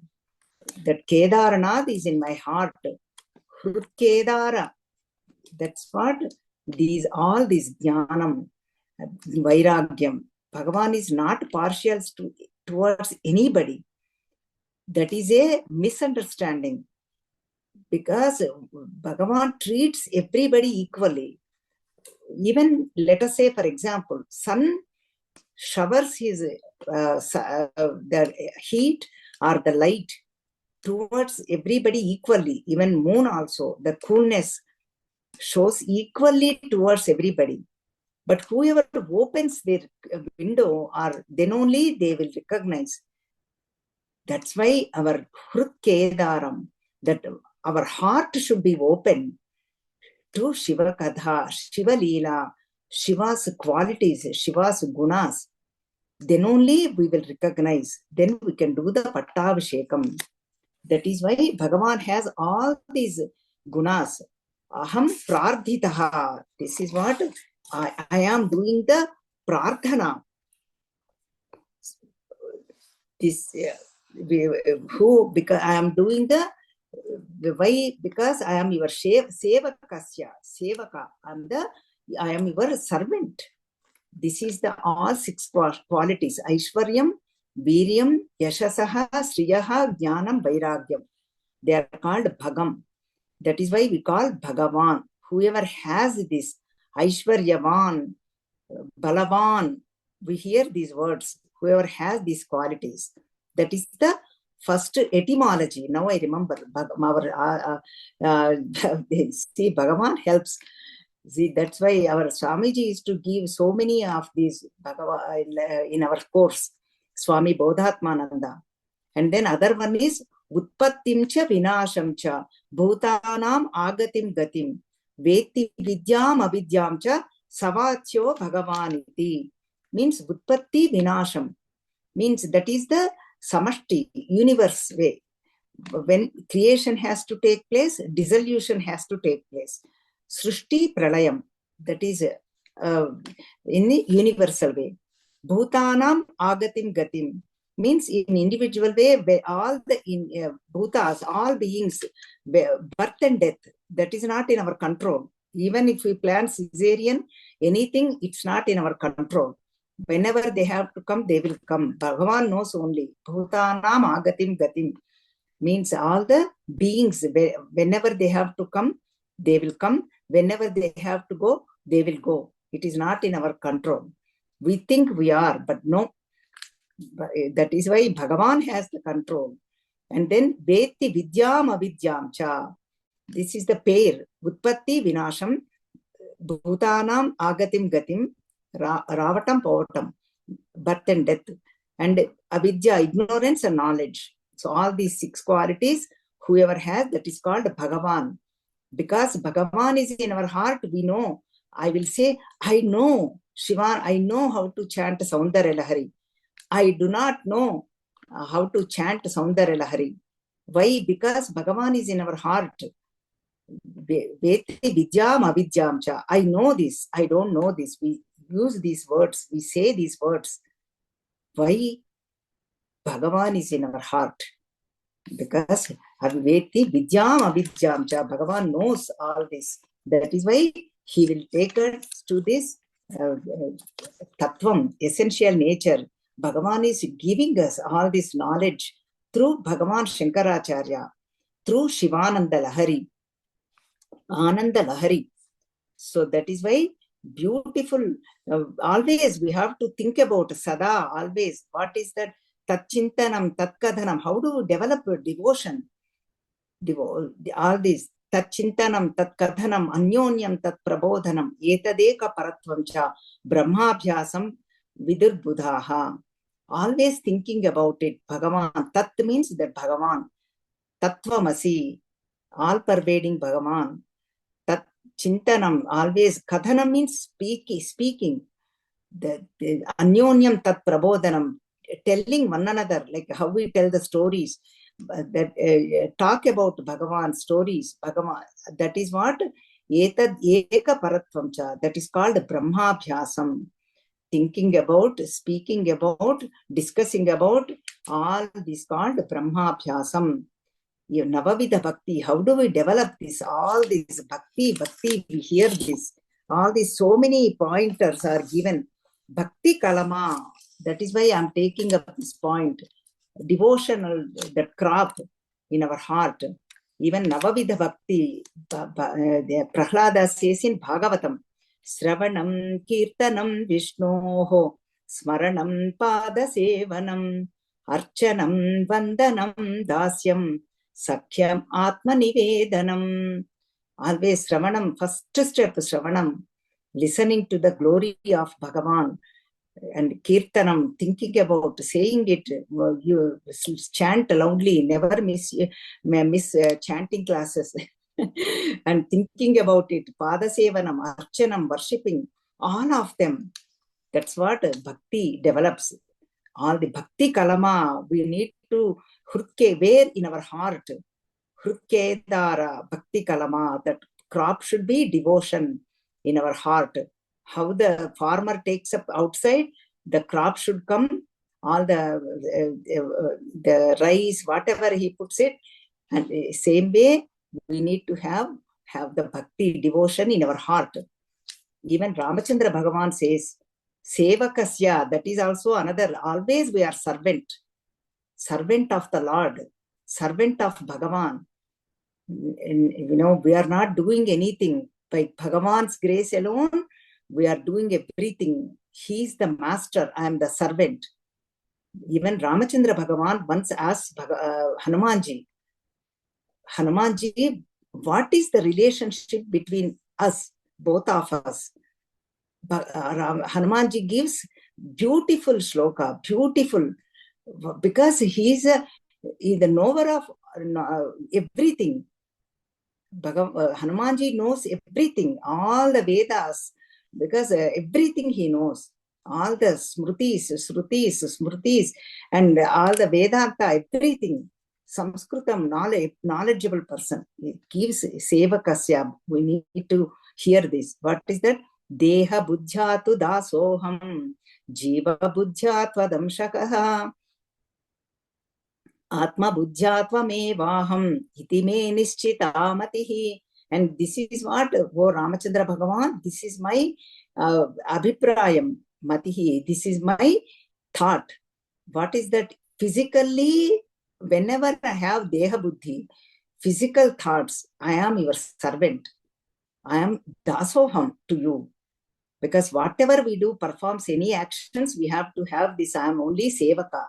That Kedaranath is in my heart. Hrut Kedara. That's what all these Jnanam, Vairagyam. Bhagavan is not partial towards anybody. That is a misunderstanding, because Bhagavan treats everybody equally. Even, let us say, for example, sun showers his the heat or the light towards everybody equally. Even moon also, the coolness shows equally towards everybody. But whoever opens their window, or then only they will recognize. That's why our Hrut Kedaram, that our heart should be open to Shiva Kadha, Shiva Leela, Shiva's qualities, Shiva's gunas. Then only we will recognize. Then we can do the Pattabhishekam. That is why Bhagavan has all these gunas. Aham prardhitaha. This is what I am doing the prarthana. This who, because I am doing the why, because I am your sevakasya, sevaka. I am your servant. This is the all 6 qualities: Aishwaryam, Viryam, Yashasaha, Sriyaha, Jnanam, Vairagyam. They are called Bhagam. That is why we call Bhagavan. Whoever has this Aishwaryavan, Balavan, we hear these words. Whoever has these qualities, that is the first etymology. Now I remember. See, Bhagavan helps. See, that's why our Swamiji is to give so many of these in our course. Swami Bodhatmananda. And then other one is Utpattim cha Vinasham cha Bhutanam Agatim Gatim Veti Vidyam Avidyam cha Savatyo Bhagavaniti. Means Utpatti Vinasham. Means that is the Samashti, universe way. When creation has to take place, dissolution has to take place. Srishti Pralayam, that is in the universal way. Bhutanam Agatim Gatim, means in individual way, where all the bhutas, all beings, birth and death, that is not in our control. Even if we plan cesarean, anything, it's not in our control. Whenever they have to come, they will come. Bhagavan knows only. Bhutanam Agatim Gatim, means all the beings, whenever they have to come, they will come. Whenever they have to go, they will go. It is not in our control. We think we are, but no. That is why Bhagavan has the control. And then Veti Vidyam Avidyam cha. This is the pair. Utpatti Vinasham, Bhutanam Agatim Gatim, Ravatam Pavatam, birth and death. And Avidya, ignorance and knowledge. So all these 6 qualities, whoever has, that is called Bhagavan. Because Bhagavan is in our heart, we know. I will say, I know, Shiva, I know how to chant Saundarya Lahari. I do not know how to chant Saundarya Lahari. Why? Because Bhagavan is in our heart. Veti Vidyam Avidyam cha. I know this, I don't know this. We use these words, we say these words. Why? Bhagavan is in our heart. Because Veti Vidyam Avidyam cha. Bhagavan knows all this. That is why he will take us to this Tattvam, essential nature. Bhagavan is giving us all this knowledge through Bhagavan Shankaracharya, through Shivananda Lahari, Ananda Lahari. So that is why beautiful, always we have to think about Sada, always. What is that? Tat Chintanam, Tat Kadhanam. How do we develop devotion? All these. Tat Chintanam, Tat Kadhanam, Anyonyam, Tat Prabodhanam, Etadeka Paratvam cha, Brahmabhyasam Vidur Buddhaha. Always thinking about it. Bhagavan. Tat means that Bhagavan. Tattvamasi. All pervading Bhagavan. Tat Chintanam, always. Kathanam means speaking. The Anyonyam tat prabodhanam, telling one another, like how we tell the stories, that talk about Bhagavan stories. Bhagavan, that is what etad eka paratvam cha, that is called Brahmabhyasam. Thinking about, speaking about, discussing about, all this called Brahmabhyasam. Navavida Bhakti, how do we develop this? All this Bhakti, we hear this. All these, so many pointers are given. Bhakti Kalama, that is why I'm taking up this point. Devotional, that crop in our heart. Even Navavida Bhakti, Prahlada says in Bhagavatam, Sravanam Kirtanam Vishnoho, Smaranam Pada Sevanam, Archanam Vandanam Dasyam, Sakhyam Atma Nivedanam. Always Shravanam, first step Shravanam, listening to the glory of Bhagavan, and Kirtanam, thinking about, saying it, you chant loudly, never miss chanting classes. And thinking about it, Padasevanam, Archanam, worshipping, all of them. That's what Bhakti develops. All the Bhakti Kalama, we need to Hrutke, where in our heart, Hrutke Dara, Bhakti Kalama, that crop should be devotion in our heart. How the farmer takes up outside, the crop should come, all the rice, whatever he puts it, and same way we need to have the bhakti devotion in our heart. Even Ramachandra Bhagavan says, Sevakasya, that is also another, always we are servant of the Lord, servant of Bhagavan. We are not doing anything. By Bhagavan's grace alone, we are doing everything. He is the master, I am the servant. Even Ramachandra Bhagavan once asked Hanumanji, what is the relationship between us, both of us? Hanumanji gives beautiful shloka, beautiful, because he is the knower of everything. Hanumanji knows everything, all the Vedas, because everything he knows, all the smrutis, and all the Vedanta, everything. Samskritam, knowledgeable person. It gives Sevakasya. We need to hear this. What is that? Deha buddhyatu dasoham, jiva buddhyatva damshakaha, Atma buddhyatvam iti me nishchitamatihi. And this is what, oh Ramachandra Bhagavan, this is my abhiprayam, matihi, this is my thought. What is that? Physically, whenever I have deha buddhi, physical thoughts, I am your servant. I am dasoham to you. Because whatever we do, performs any actions, we have to have this, I am only sevaka.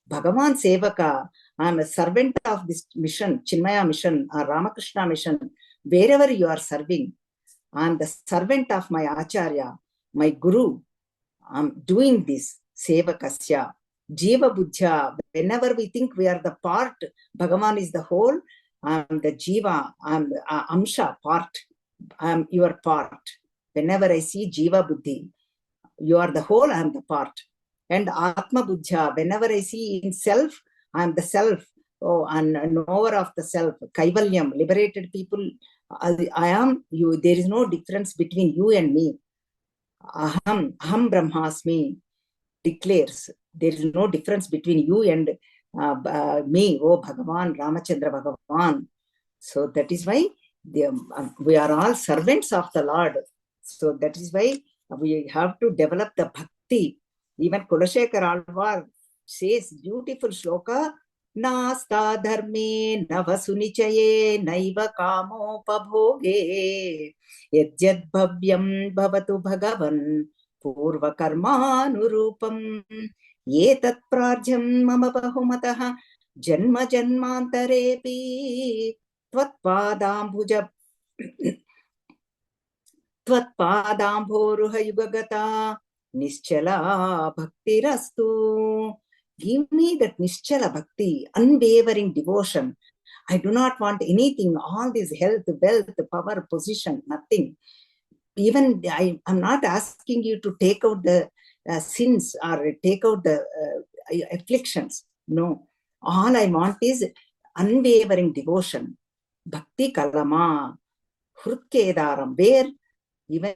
Bhagavan Sevaka, I am a servant of this mission, Chinmaya mission, or Ramakrishna mission. Wherever you are serving, I am the servant of my Acharya, my Guru. I am doing this, Sevakasya. Jiva Buddhya, whenever we think we are the part, Bhagavan is the whole, I am the Jiva, I am Amsha, part. I am your part. Whenever I see Jiva Buddhi, you are the whole, I am the part. And Atma Buddhya, whenever I see in self, I am the self, and knower of the self. Kaivalyam, liberated people, I am you. There is no difference between you and me. Aham Brahmasmi declares there is no difference between you and me, oh Bhagavan, Ramachandra Bhagavan. So that is why we are all servants of the Lord. So that is why we have to develop the bhakti. Even Kulashekar Alvar says, beautiful shloka, Nasta dharme navasunichaye naiva kamo pabhoge yajyad bhavyam bhavatu bhagavan purva karma nurupam yetat prajyam mama bahumataha janma janmantarepi tvatpadambuja tvatpadamboruha yugagata Nischala Bhakti Rastu. Give me that Nischala Bhakti, unwavering devotion, I do not want anything, all this health, wealth, power, position, nothing. Even I'm not asking you to take out the sins or take out the afflictions. No. All I want is unwavering devotion. Bhakti Kalama, Hrutkedaram, where even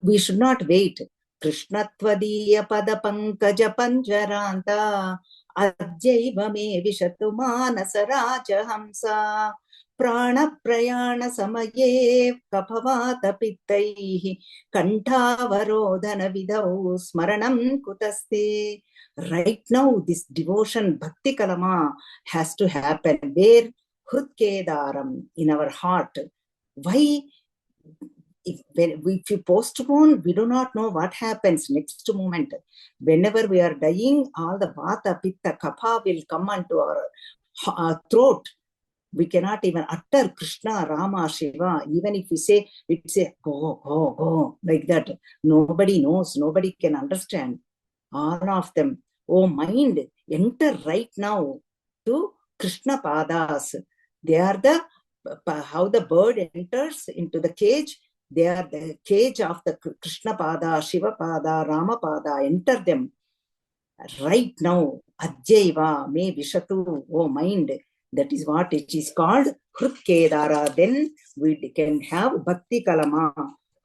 we should not wait. Krishnatwadiya pada pankaja panjaranta adjaiva me vishatu manasa raja hamsa prana prayana samaye kapavata pittaihi kantavarodhana vidau smaranam kutaste. Right now, this devotion, Bhakti Kalama, has to happen. Where Hrutkedaram, in our heart. Why? If you postpone, we do not know what happens next moment. Whenever we are dying, all the vata, pitta, kapha will come onto our throat. We cannot even utter Krishna, Rama, Shiva. Even if we say, go, go, go, like that. Nobody knows, nobody can understand. All of them. Oh, mind, enter right now to Krishna Padas. They are how the bird enters into the cage. They are the cage of the Krishna Pada, Shiva Pada, Rama Pada. Enter them right now. Ajjaiva me vishatu, oh mind. That is what it is called. Hrutkedara. Then we can have Bhakti Kalama.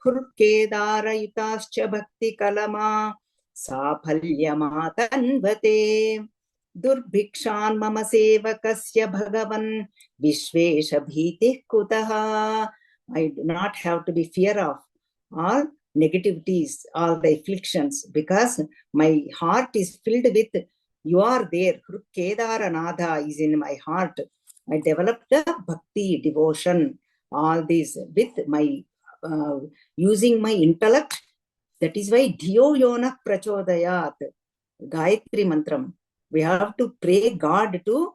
Hrutkedara yutascha Bhakti Kalama. Saphalyamatanvate. Durbhikshan mama sevakasya bhagavan vishvesha bhitih kutaha. I do not have to be fear of all negativities, all the afflictions, because my heart is filled with you are there. Kedaranatha is in my heart. I developed the bhakti, devotion, all these with my using my intellect. That is why Dhiyo Yona Prachodayat, Gayatri Mantram. We have to pray God to,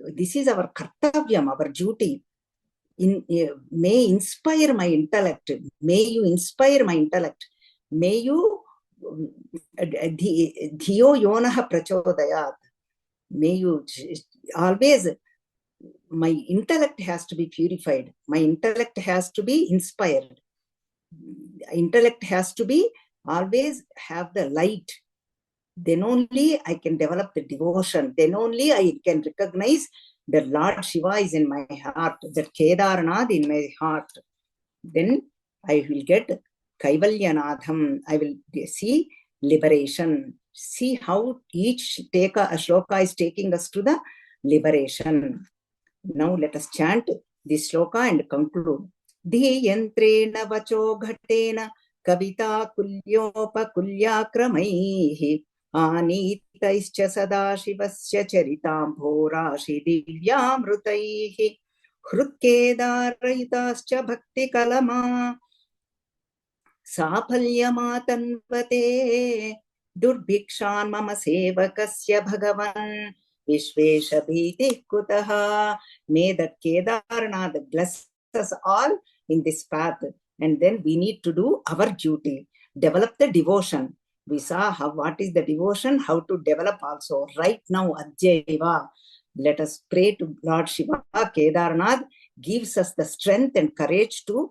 this is our kartavyam, our duty. May inspire my intellect. May you inspire my intellect. May you Dhiyo Yonaha Prachodayat. May you always, my intellect has to be purified. My intellect has to be inspired. Intellect has to be always have the light. Then only I can develop the devotion. Then only I can recognize that Lord Shiva is in my heart, that Kedarnath in my heart. Then I will get Kaivalyanadham. I will see liberation. See how each shloka is taking us to the liberation. Now let us chant this shloka and conclude. Dhiyantrena vacho ghatena kavita kulyopakulyakramaihi आनीतैश्च सदाशिवस्य चरिताम्भोराशि दिव्यामृतैः हृत्केदारयुताश्च भक्तिकलमा साफल्यमातन्वते दुर्भिक्षान् मम सेवकस्य भगवन् विश्वेशभीतिः कुतः. May that Kedarnath bless us all in this path, and then we need to do our duty, develop the devotion. We saw what is the devotion, how to develop also. Right now, Ajjaiva, let us pray to Lord Shiva. Kedarnath gives us the strength and courage to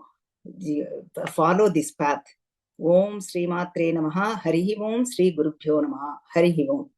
follow this path. Om Sri Matre Namaha, Harihi Om, Sri Gurubhyo Namaha, Harihi Om.